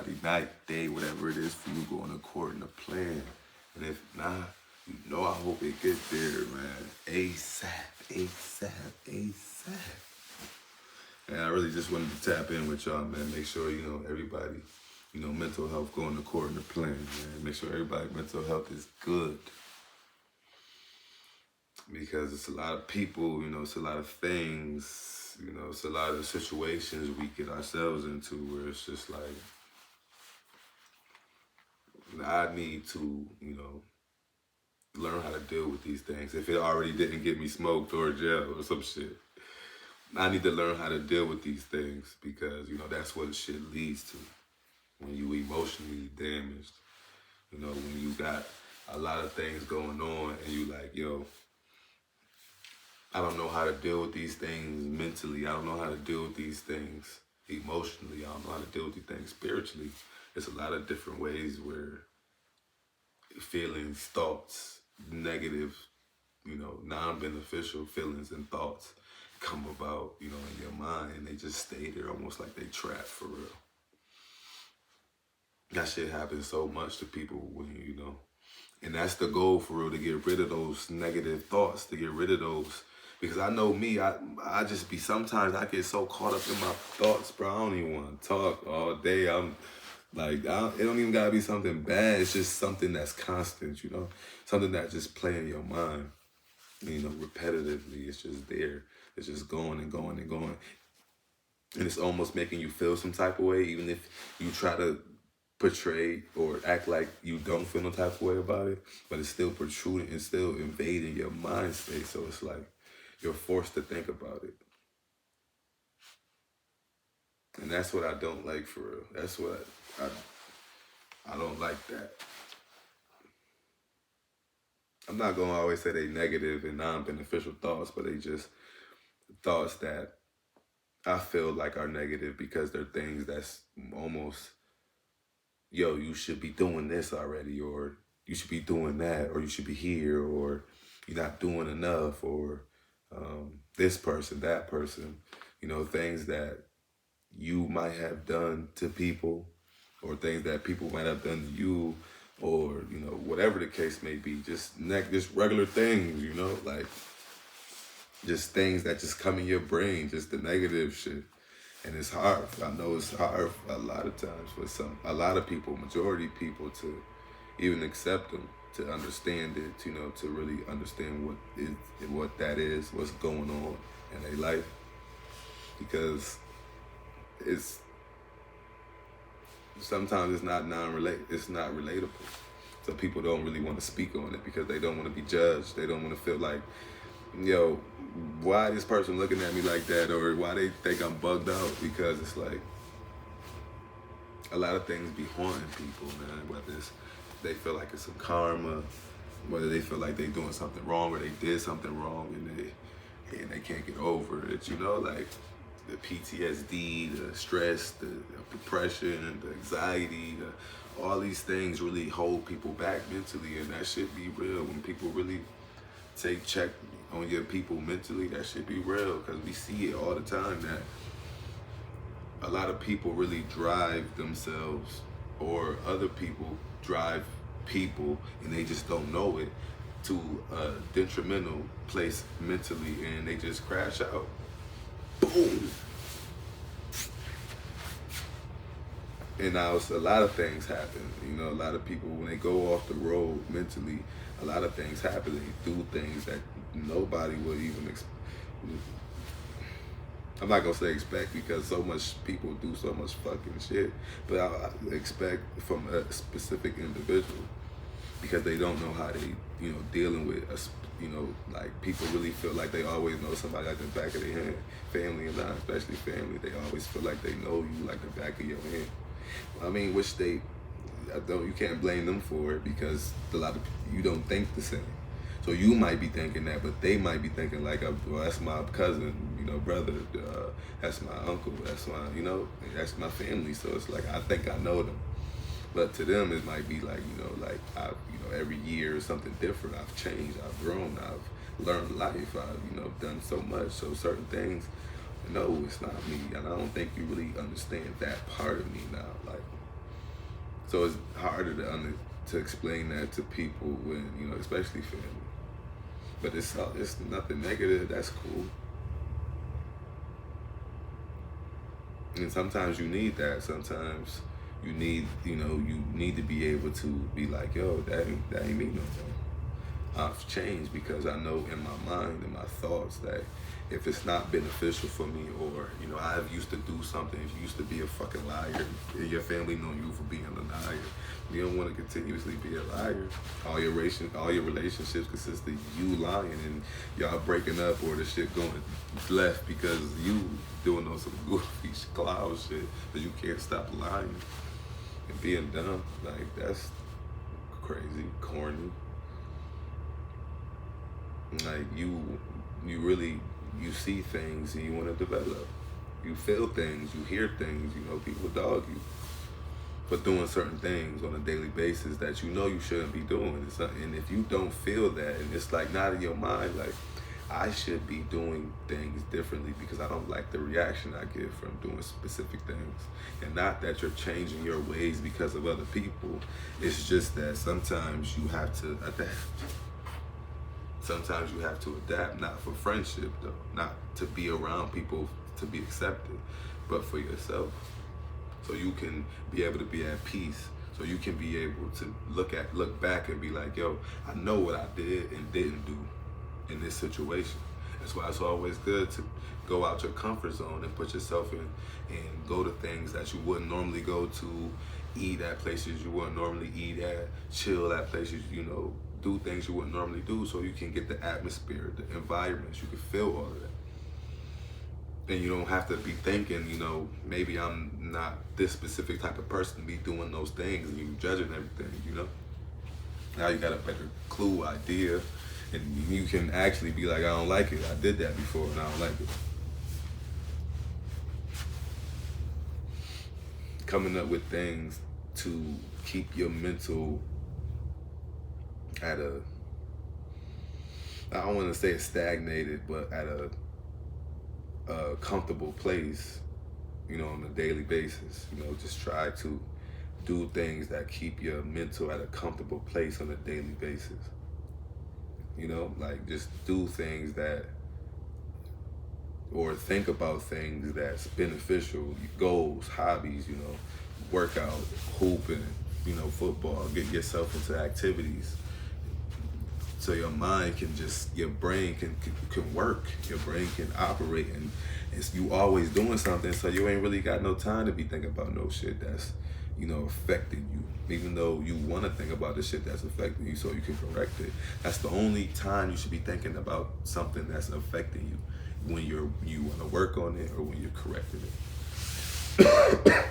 Friday night, day, whatever it is for you, going according to plan. And if not, you know I hope it gets there, man. ASAP, ASAP, ASAP. And I really just wanted to tap in with y'all, man. Make sure, everybody, mental health going according to plan, man. Make sure everybody's mental health is good. Because it's a lot of people, it's a lot of things, it's a lot of situations we get ourselves into where it's just like, I need to, learn how to deal with these things. If it already didn't get me smoked or jail or some shit, I need to learn how to deal with these things because, that's what shit leads to. When you emotionally damaged, when you got a lot of things going on and you like, yo, I don't know how to deal with these things mentally. I don't know how to deal with these things emotionally. I don't know how to deal with these things spiritually. There's a lot of different ways where feelings, thoughts, negative, non-beneficial feelings and thoughts come about, in your mind, and they just stay there almost like they trapped for real. That shit happens so much to people when, and that's the goal for real, to get rid of those negative thoughts, to get rid of those. Because I know me, I just be, sometimes I get so caught up in my thoughts, bro. I don't even want to talk all day. I'm like, it don't even gotta be something bad. It's just something that's constant, something that just play in your mind, repetitively. It's just there. It's just going and going and going. And it's almost making you feel some type of way, even if you try to portray or act like you don't feel no type of way about it, but it's still protruding and still invading your mind space. So it's like you're forced to think about it. And that's what I don't like for real. That's what I don't like that. I'm not gonna always say they negative and non-beneficial thoughts, but they just thoughts that I feel like are negative because they're things that's almost, yo, you should be doing this already, or you should be doing that, or you should be here, or you're not doing enough, or this person, that person, things that you might have done to people, or things that people might have done to you, or, whatever the case may be, just regular things, like just things that just come in your brain, just the negative shit. And it's hard. I know it's hard a lot of times for a lot of people, majority of people, to even accept them, to understand it, to really understand what that is, what's going on in their life. Because sometimes it's not relatable. So people don't really want to speak on it because they don't want to be judged. They don't want to feel like, yo, why this person looking at me like that, or why they think I'm bugged out, because it's like a lot of things be haunting people, man, whether they feel like it's some karma, whether they feel like they doing something wrong or they did something wrong and they can't get over it, like the PTSD, the stress, the depression, the anxiety, all these things really hold people back mentally, and that should be real. When people really take check on your people mentally, that should be real, because we see it all the time that a lot of people really drive themselves, or other people drive people, and they just don't know it, to a detrimental place mentally, and they just crash out. Boom. And now a lot of things happen. A lot of people, when they go off the road mentally, a lot of things happen. They do things that nobody would even expect. I'm not gonna say expect, because so much people do so much fucking shit, but I expect from a specific individual, because they don't know how they, dealing with us. Like people really feel like they always know somebody like the back of their hand. Family and not, especially family, they always feel like they know you like the back of your hand. I mean, which you can't blame them for it, because a lot of you don't think the same. So you might be thinking that, but they might be thinking like, well, that's my cousin, brother, that's my uncle, that's that's my family. So it's like, I think I know them. But to them, it might be like, every year is something different. I've changed, I've grown, I've learned life, I've, done so much. So certain things, no, it's not me. And I don't think you really understand that part of me now. Like, So it's harder to explain that to people when, especially family. But it's nothing negative. That's cool. And sometimes you need that. Sometimes you need to be able to be like, yo, that ain't me no more. I've changed because I know in my mind and my thoughts that if it's not beneficial for me, or I've used to do something, if you used to be a fucking liar, your family know you for being a liar, you don't want to continuously be a liar. All your relationships consist of you lying and y'all breaking up, or the shit going left because you doing some goofy cloud shit, but you can't stop lying and being dumb. Like, that's crazy, corny. Like, you really, you see things and you want to develop. You feel things, you hear things, people dog you for doing certain things on a daily basis that you shouldn't be doing. And if you don't feel that, and it's like not in your mind, like, I should be doing things differently because I don't like the reaction I get from doing specific things. And not that you're changing your ways because of other people. It's just that sometimes you have to adapt. Sometimes you have to adapt, not for friendship though, not to be around people to be accepted, but for yourself. So you can be able to be at peace. So you can be able to look back and be like, yo, I know what I did and didn't do in this situation. That's why it's always good to go out your comfort zone and put yourself in and go to things that you wouldn't normally go to, eat at places you wouldn't normally eat at, chill at places, do things you wouldn't normally do, so you can get the atmosphere, the environments, you can feel all of that. And you don't have to be thinking, maybe I'm not this specific type of person to be doing those things, and you judging everything, Now you got a better clue, idea, and you can actually be like, I don't like it. I did that before and I don't like it. Coming up with things to keep your mental at I don't want to say it's stagnated, but at a comfortable place, on a daily basis. Just try to do things that keep your mental at a comfortable place on a daily basis. Like, just do things or think about things that's beneficial, goals, hobbies, workout, hooping, football, get yourself into activities. So your mind your brain can work, your brain can operate, and you always doing something, so you ain't really got no time to be thinking about no shit that's, affecting you, even though you want to think about the shit that's affecting you so you can correct it. That's the only time you should be thinking about something that's affecting you, when you want to work on it or when you're correcting it.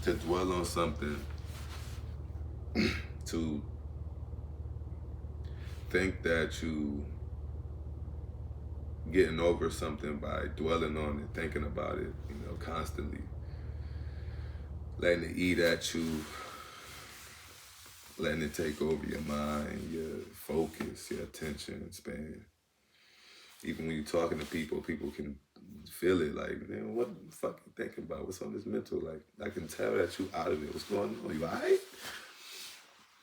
To dwell on something, to think that you getting over something by dwelling on it, thinking about it, constantly, letting it eat at you, letting it take over your mind, your focus, your attention span. Even when you're talking to people, people can feel it, like, man, what the fuck you thinking about? What's on this mental? Like, I can tell that you out of it. What's going on? You all right?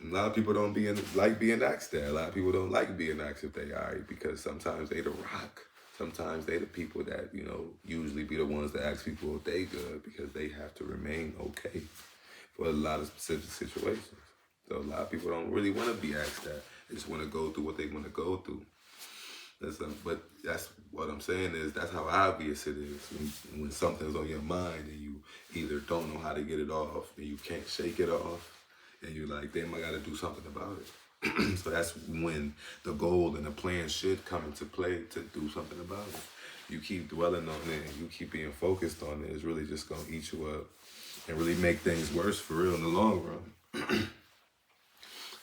A lot of people don't like being asked that. A lot of people don't like being asked if they all right, because sometimes they the rock. Sometimes they the people that, usually be the ones that ask people if they good, because they have to remain okay for a lot of specific situations. So a lot of people don't really want to be asked that. They just want to go through what they want to go through. But that's what I'm saying is, that's how obvious it is when something's on your mind and you either don't know how to get it off and you can't shake it off, and you're like, damn, I got to do something about it. So that's when the goal and the plan should come into play, to do something about it. You keep dwelling on it and you keep being focused on it, it's really just going to eat you up and really make things worse for real in the long run.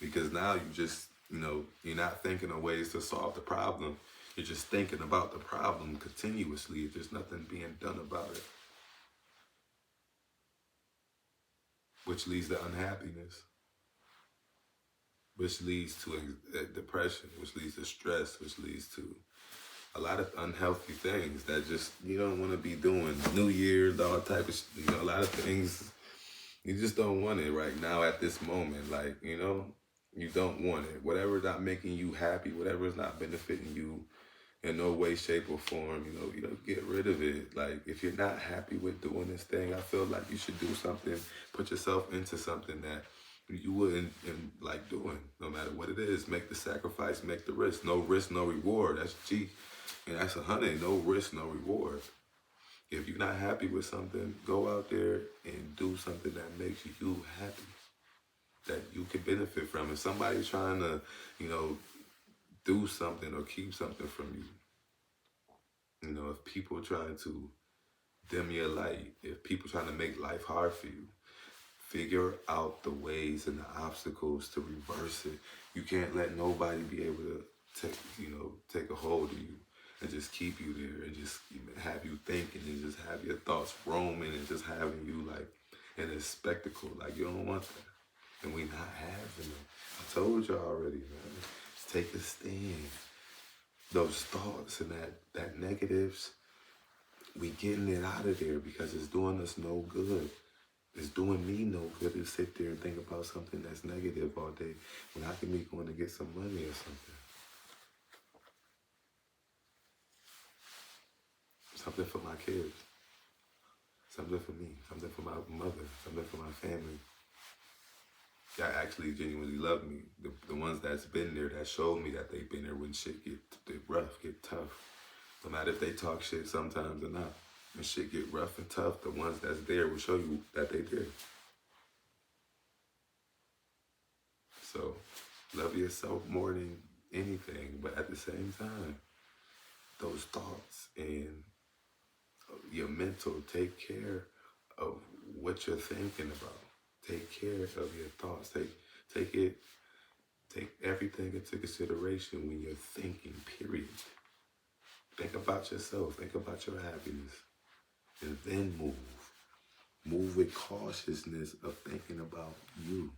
Because now you just, you're not thinking of ways to solve the problem. You're just thinking about the problem continuously. There's nothing being done about it, which leads to unhappiness, which leads to depression, which leads to stress, which leads to a lot of unhealthy things that just you don't want to be doing. New Year's, all type of, a lot of things you just don't want it right now at this moment. Like, you don't want it. Whatever's not making you happy, whatever is not benefiting you in no way, shape, or form, get rid of it. Like, if you're not happy with doing this thing, I feel like you should do something, put yourself into something that you wouldn't like doing, no matter what it is. Make the sacrifice, make the risk. No risk, no reward. That's G. And that's 100. No risk, no reward. If you're not happy with something, go out there and do something that makes you happy, that you can benefit from. If somebody's trying to, do something or keep something from you, if people trying to dim your light, if people trying to make life hard for you, figure out the ways and the obstacles to reverse it. You can't let nobody be able to take a hold of you and just keep you there and just have you thinking and just have your thoughts roaming and just having you like in a spectacle. Like, you don't want that. And we not having it. I told you already, man. Just take a stand. Those thoughts and that negatives, we getting it out of there because it's doing us no good. It's doing me no good to sit there and think about something that's negative all day when I can be going to get some money or something. Something for my kids. Something for me. Something for my mother. Something for my family. That actually genuinely love me. The ones that's been there, that showed me that they've been there when shit get rough, get tough. No matter if they talk shit sometimes or not. When shit get rough and tough, the ones that's there will show you that they did. So, love yourself more than anything, but at the same time, those thoughts and your mental, take care of what you're thinking about. Take care of your thoughts. Take everything into consideration when you're thinking, period. Think about yourself. Think about your happiness. And then move. Move with cautiousness of thinking about you.